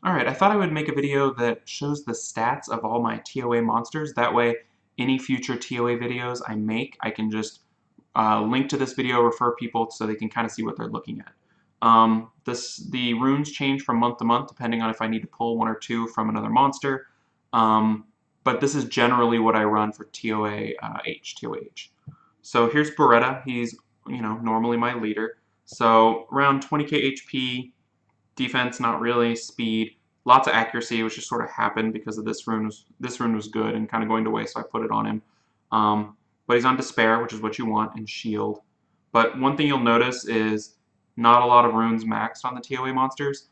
Alright, I thought I would make a video that shows the stats of all my TOA monsters. That way, any future TOA videos I make, I can just link to this video, refer people so they can kind of see what they're looking at. The runes change from month to month depending on if I need to pull one or two from another monster. But this is generally what I run for TOAH. So here's Baretta. He's, normally my leader. So around 20k HP, defense not really, speed, lots of accuracy, which just sort of happened because of this rune was good and kind of going to waste, so I put it on him. But he's on Despair, which is what you want, and Shield. But one thing you'll notice is not a lot of runes maxed on the TOA monsters.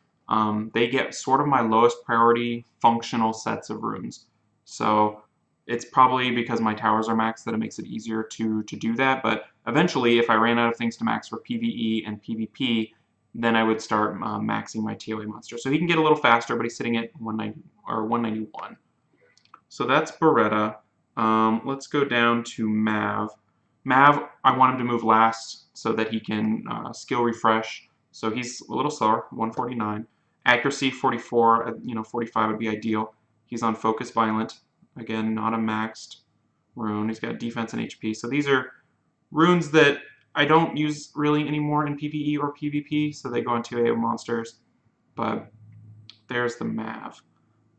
They get sort of my lowest priority functional sets of runes. So it's probably because my towers are maxed that it makes it easier to do that. But eventually, if I ran out of things to max for PvE and PvP, then I would start maxing my TOA monster. So he can get a little faster, but he's sitting at 190 or 191. So that's Baretta. Let's go down to Mav. Mav, I want him to move last so that he can skill refresh. So he's a little slower, 149. Accuracy 44, 45 would be ideal. He's on Focus Violent. Again, not a maxed rune. He's got defense and HP. So these are runes that I don't use really anymore in PvE or PvP, so they go into TOA monsters. But there's the Mav.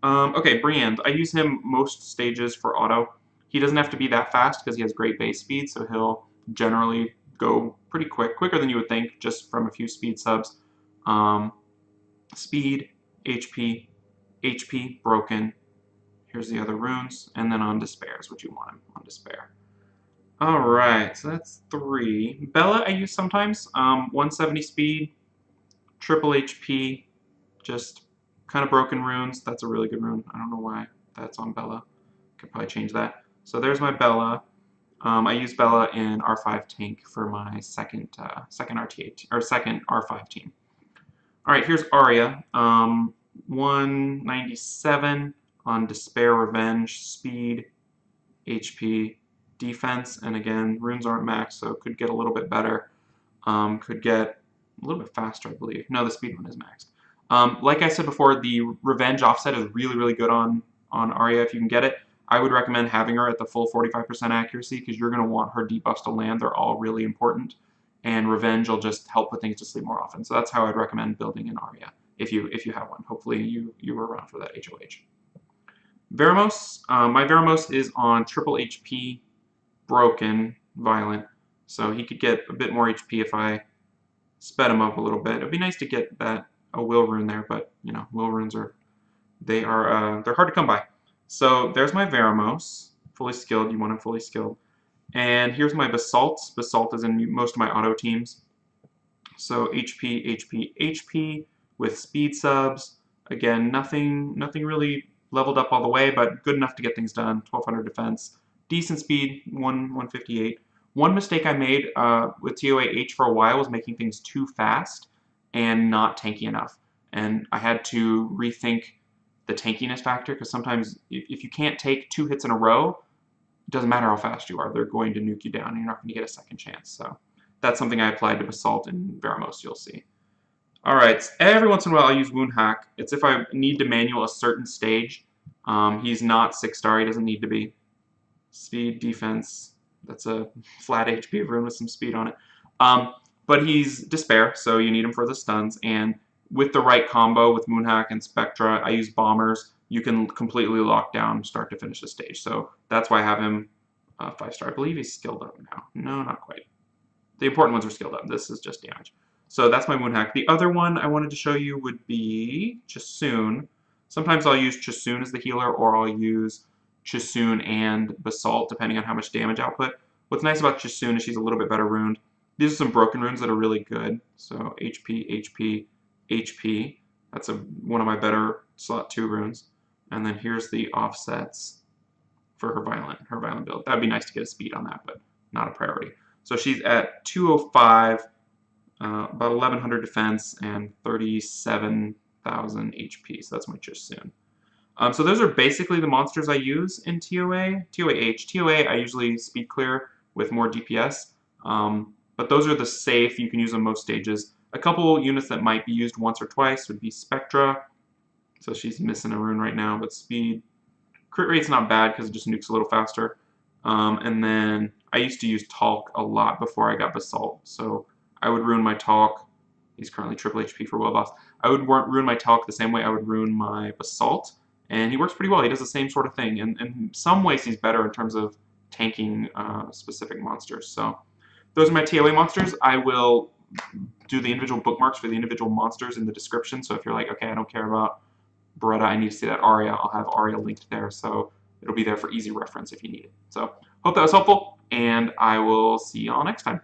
Okay, Brand. I use him most stages for auto. He doesn't have to be that fast because he has great base speed, so he'll generally go pretty quick, quicker than you would think, just from a few speed subs. Speed, HP, HP, broken. Here's the other runes, and then on Despair is what you want him, on Despair. Alright, so that's 3. Bella I use sometimes. 170 speed, triple HP, just kind of broken runes. That's a really good rune. I don't know why that's on Bella. Could probably change that. So there's my Bella. I use Bella in R5 tank for my second RTA or second R5 team. Alright, here's Aria. 197 on Despair, Revenge, Speed, HP, defense, and again, runes aren't maxed, so it could get a little bit better. Could get a little bit faster, I believe. No, the speed one is maxed. Like I said before, the Revenge offset is really, really good on Aria if you can get it. I would recommend having her at the full 45% accuracy because you're going to want her debuffs to land. They're all really important. And Revenge will just help put things to sleep more often. So that's how I'd recommend building an Aria if you have one. Hopefully you were around for that HOH. Veromos. My Veromos is on triple HP, broken, violent. So he could get a bit more HP if I sped him up a little bit. It'd be nice to get a will rune there, but will runes they're hard to come by. So there's my Veromos, fully skilled. You want him fully skilled. And here's my Basalt. Basalt is in most of my auto teams. So HP, HP, HP with speed subs. Again, nothing really leveled up all the way, but good enough to get things done. 1200 defense, decent speed, 158. One mistake I made with TOAH for a while was making things too fast and not tanky enough. And I had to rethink the tankiness factor because sometimes if you can't take 2 hits in a row, it doesn't matter how fast you are, they're going to nuke you down and you're not going to get a second chance. So that's something I applied to Basalt and Veromos, you'll see. Alright, every once in a while I'll use Woonhak. It's if I need to manual a certain stage. He's not 6-star, he doesn't need to be. Speed, defense, that's a flat HP rune with some speed on it. But he's Despair, so you need him for the stuns, and with the right combo with Woonhak and Spectra, I use Bombers, you can completely lock down start to finish the stage. So that's why I have him 5-star. I believe he's skilled up now. No, not quite. The important ones are skilled up. This is just damage. So that's my Woonhak. The other one I wanted to show you would be Chasun. Sometimes I'll use Chasun as the healer, or I'll use Chasun and Basalt, depending on how much damage output. What's nice about Chasun is she's a little bit better runed. These are some broken runes that are really good. So HP, HP, HP. That's one of my better slot 2 runes. And then here's the offsets for her violent build. That'd be nice to get a speed on that, but not a priority. So she's at 205, about 1100 defense, and 37,000 HP. So that's my Chasun. So those are basically the monsters I use in TOAH. TOA, I usually speed clear with more DPS. But those are the safe, you can use on most stages. A couple units that might be used once or twice would be Spectra, So she's missing a rune right now, but speed. Crit rate's not bad because it just nukes a little faster. And then I used to use Talc a lot before I got Basalt. So I would rune my Talc. He's currently triple HP for Will Boss. I would rune my Talc the same way I would rune my Basalt. And he works pretty well. He does the same sort of thing. And in some ways, he's better in terms of tanking specific monsters. So those are my TOA monsters. I will do the individual bookmarks for the individual monsters in the description. So if you're like, okay, I don't care about Baretta, I need to see that Aria, I'll have Aria linked there. So it'll be there for easy reference if you need it. So hope that was helpful, and I will see y'all next time.